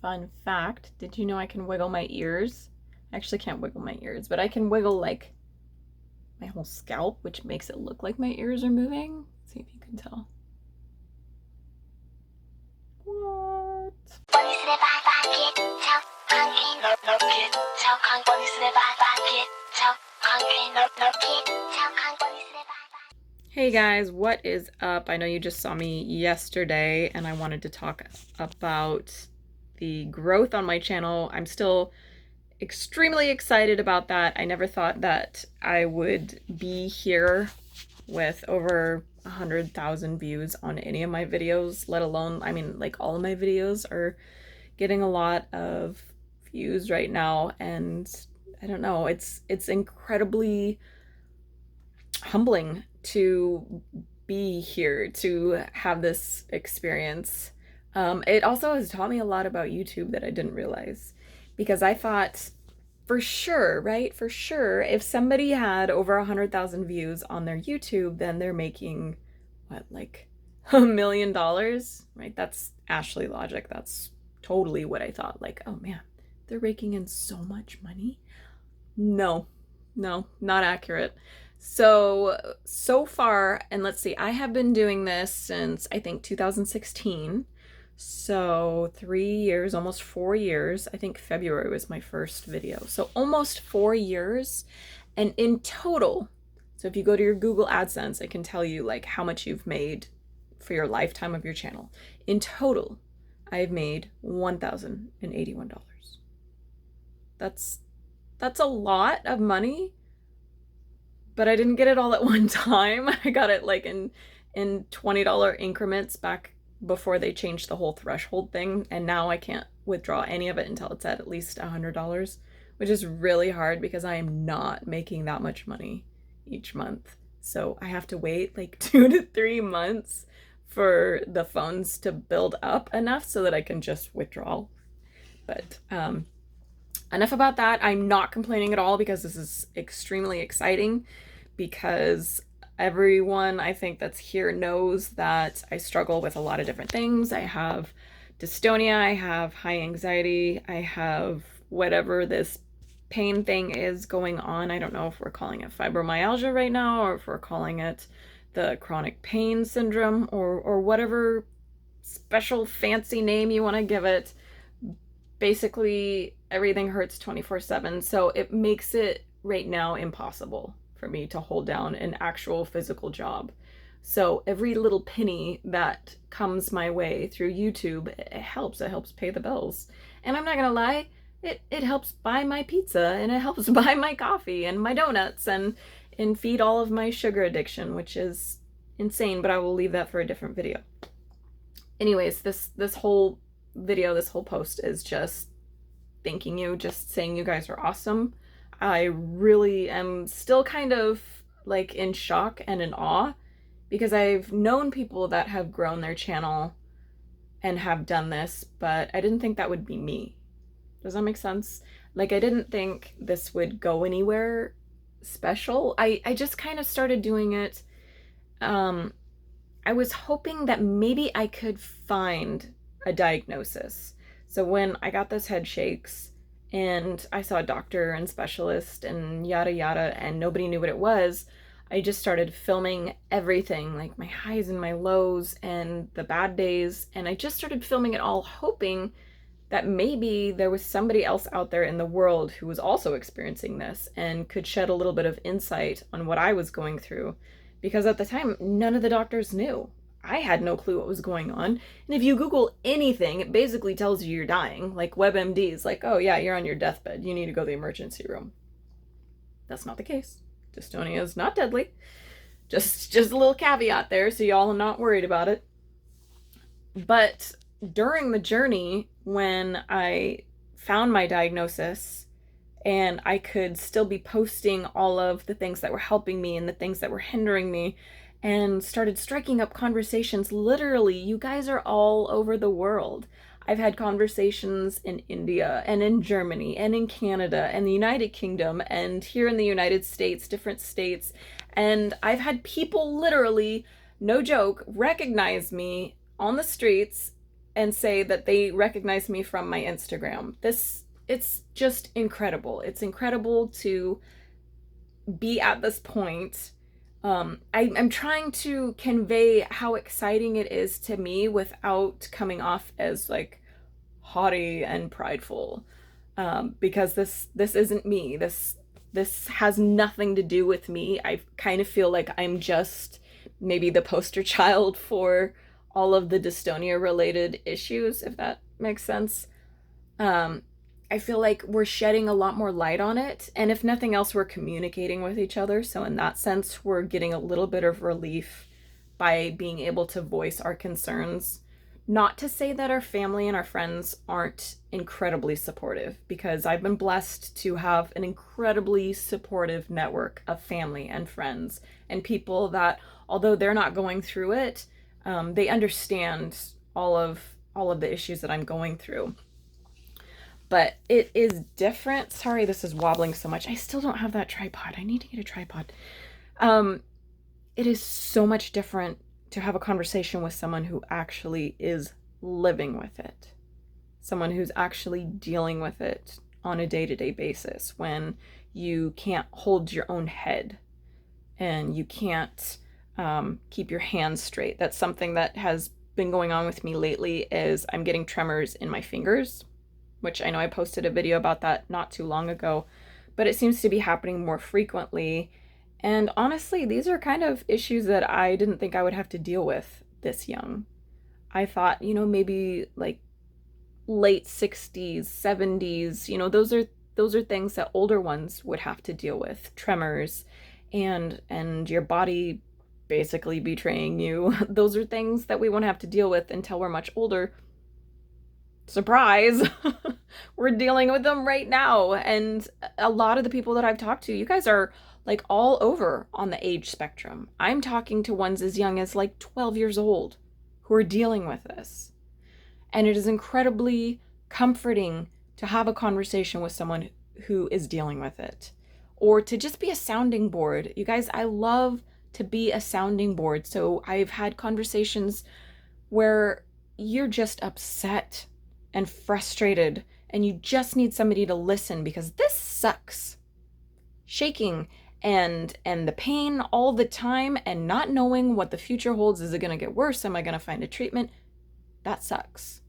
Fun fact, did you know I can wiggle my ears? I actually can't wiggle my ears, but I can wiggle like my whole scalp, which makes it look like my ears are moving. Let's see if you can tell. What? Hey guys, what is up? I know you just saw me yesterday and I wanted to talk about the growth on my channel. I'm still extremely excited about that. I never thought that I would be here with over 100,000 views on any of my videos, let alone, I mean, like all of my videos are getting a lot of views right now, and I don't know, it's incredibly humbling to be here, to have this experience. It also has taught me a lot about YouTube that I didn't realize, because I thought for sure, right? For sure, if somebody had over 100,000 views on their YouTube, then they're making what, like $1 million, right? That's Ashley logic. That's totally what I thought. Like, oh man, they're raking in so much money. No, not accurate. So far, and let's see, I have been doing this since I think 2016. So 3 years, almost 4 years. I think February was my first video. So almost 4 years. And in total, so if you go to your Google AdSense, it can tell you like how much you've made for your lifetime of your channel. In total, I've made $1,081. That's a lot of money, but I didn't get it all at one time. I got it like in $20 increments back before they changed the whole threshold thing, and now I can't withdraw any of it until it's at least $100, which is really hard because I am not making that much money each month. So I have to wait like 2 to 3 months for the funds to build up enough so that I can just withdraw. But enough about that. I'm not complaining at all because this is extremely exciting, because everyone I think that's here knows that I struggle with a lot of different things. I have dystonia, I have high anxiety, I have whatever this pain thing is going on. I don't know if we're calling it fibromyalgia right now, or if we're calling it the chronic pain syndrome, or whatever special fancy name you want to give it. Basically, everything hurts 24/7, so it makes it right now impossible for me to hold down an actual physical job. So every little penny that comes my way through YouTube, it helps. It helps pay the bills. And I'm not gonna lie, it helps buy my pizza, and it helps buy my coffee and my donuts, and feed all of my sugar addiction, which is insane, but I will leave that for a different video. Anyways, this whole video, this whole post is just thanking you, just saying you guys are awesome. I really am still kind of like in shock and in awe, because I've known people that have grown their channel and have done this, but I didn't think that would be me. Does that make sense? Like, I didn't think this would go anywhere special. I just kind of started doing it. I was hoping that maybe I could find a diagnosis. So when I got those head shakes and I saw a doctor and specialist and yada yada, and nobody knew what it was, I just started filming everything, like my highs and my lows and the bad days, and I just started filming it all, hoping that maybe there was somebody else out there in the world who was also experiencing this and could shed a little bit of insight on what I was going through, because at the time none of the doctors knew. I had no clue what was going on. And if you Google anything, it basically tells you you're dying. Like WebMD is like, oh yeah, you're on your deathbed, you need to go to the emergency room. That's not the case. Dystonia is not deadly. Just a little caveat there, so y'all are not worried about it. But during the journey, when I found my diagnosis and I could still be posting all of the things that were helping me and the things that were hindering me, and started striking up conversations. Literally, you guys are all over the world. I've had conversations in India and in Germany and in Canada and the United Kingdom and here in the United States, different states. And I've had people literally, no joke, recognize me on the streets and say that they recognize me from my Instagram. It's just incredible. It's incredible to be at this point. I'm trying to convey how exciting it is to me without coming off as like haughty and prideful, because this isn't me. This has nothing to do with me. I kind of feel like I'm just maybe the poster child for all of the dystonia related issues, if that makes sense. Um, I feel like we're shedding a lot more light on it. And if nothing else, we're communicating with each other. So, in that sense, we're getting a little bit of relief by being able to voice our concerns. Not to say that our family and our friends aren't incredibly supportive, because I've been blessed to have an incredibly supportive network of family and friends and people that, although they're not going through it, they understand all of the issues that I'm going through. But it is different. Sorry, this is wobbling so much. I still don't have that tripod. I need to get a tripod. It is so much different to have a conversation with someone who actually is living with it, someone who's actually dealing with it on a day-to-day basis, when you can't hold your own head and you can't keep your hands straight. That's something that has been going on with me lately, is I'm getting tremors in my fingers, which I know I posted a video about that not too long ago, but it seems to be happening more frequently. And honestly, these are kind of issues that I didn't think I would have to deal with this young. I thought, maybe like late 60s, 70s, those are things that older ones would have to deal with. Tremors and your body basically betraying you. Those are things that we won't have to deal with until we're much older. Surprise. We're dealing with them right now. And a lot of the people that I've talked to, you guys are like all over on the age spectrum. I'm talking to ones as young as like 12 years old who are dealing with this. And it is incredibly comforting to have a conversation with someone who is dealing with it, or to just be a sounding board. You guys, I love to be a sounding board. So I've had conversations where you're just upset and frustrated and you just need somebody to listen, because this sucks. Shaking and the pain all the time and not knowing what the future holds. Is it going to get worse? Am I going to find a treatment? That sucks.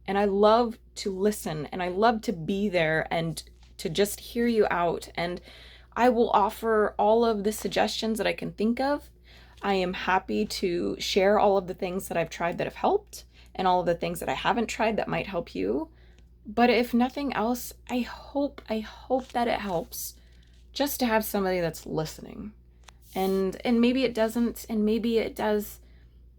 And I love to listen, and I love to be there and to just hear you out. And I will offer all of the suggestions that I can think of. I am happy to share all of the things that I've tried that have helped, and all of the things that I haven't tried that might help you. But if nothing else, I hope that it helps just to have somebody that's listening. And maybe it doesn't, and maybe it does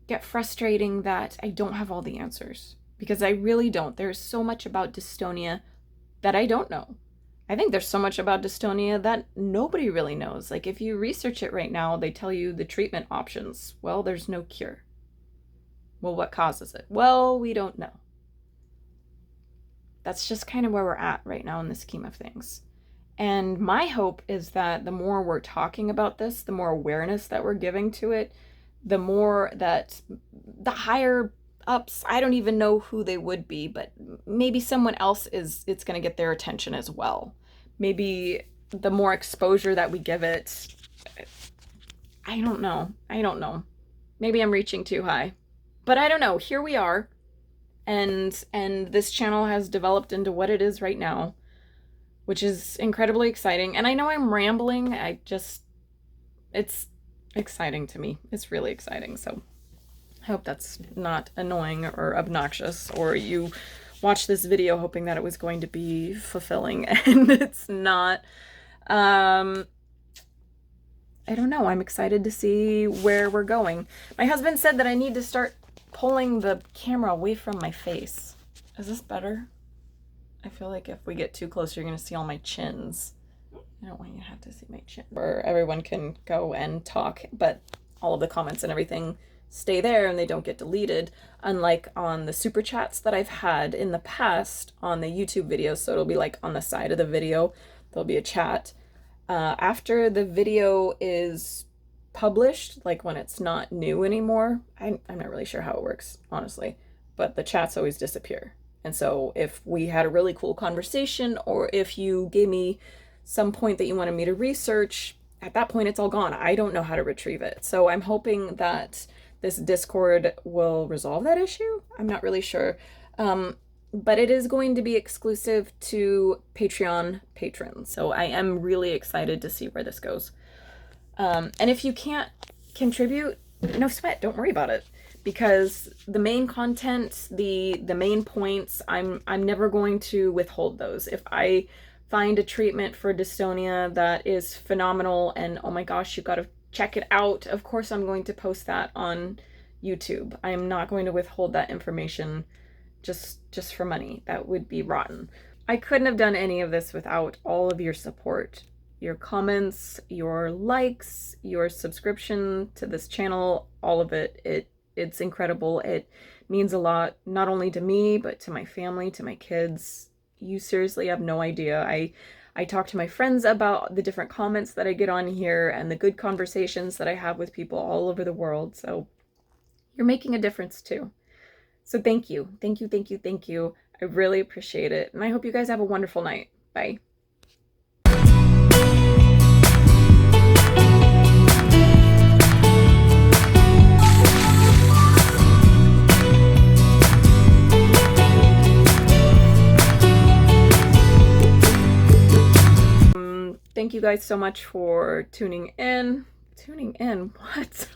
get frustrating that I don't have all the answers, because I really don't. There's so much about dystonia that I don't know. I think there's so much about dystonia that nobody really knows. Like, if you research it right now, they tell you the treatment options. Well, there's no cure. Well, what causes it? Well, we don't know. That's just kind of where we're at right now in the scheme of things. And my hope is that the more we're talking about this, the more awareness that we're giving to it, the more that the higher ups, I don't even know who they would be, but maybe someone else it's going to get their attention as well. Maybe the more exposure that we give it, I don't know. Maybe I'm reaching too high. But I don't know. Here we are. And this channel has developed into what it is right now, which is incredibly exciting. And I know I'm rambling. It's exciting to me. It's really exciting. So I hope that's not annoying or obnoxious, or you watched this video hoping that it was going to be fulfilling and it's not. I don't know. I'm excited to see where we're going. My husband said that I need to start pulling the camera away from my face. Is this better? I feel like if we get too close, you're going to see all my chins. I don't want you to have to see my chin. Where everyone can go and talk, but all of the comments and everything stay there and they don't get deleted, unlike on the super chats that I've had in the past on the YouTube videos. So it'll be like on the side of the video, there'll be a chat. After the video is published, like when it's not new anymore, I'm not really sure how it works, honestly, but the chats always disappear. And so if we had a really cool conversation, or if you gave me some point that you wanted me to research, at that point it's all gone. I don't know how to retrieve it. So I'm hoping that this Discord will resolve that issue. I'm not really sure. But it is going to be exclusive to Patreon patrons. So I am really excited to see where this goes. And if you can't contribute, no sweat, don't worry about it. Because the main content, the main points, I'm never going to withhold those. If I find a treatment for dystonia that is phenomenal and oh my gosh, you gotta check it out, of course I'm going to post that on YouTube. I am not going to withhold that information just for money. That would be rotten. I couldn't have done any of this without all of your support. Your comments, your likes, your subscription to this channel, all of it. It's incredible. It means a lot, not only to me, but to my family, to my kids. You seriously have no idea. I talk to my friends about the different comments that I get on here and the good conversations that I have with people all over the world. So you're making a difference too. So thank you. Thank you, thank you, thank you. I really appreciate it. And I hope you guys have a wonderful night. Bye. Thank you guys so much for tuning in. Tuning in? What?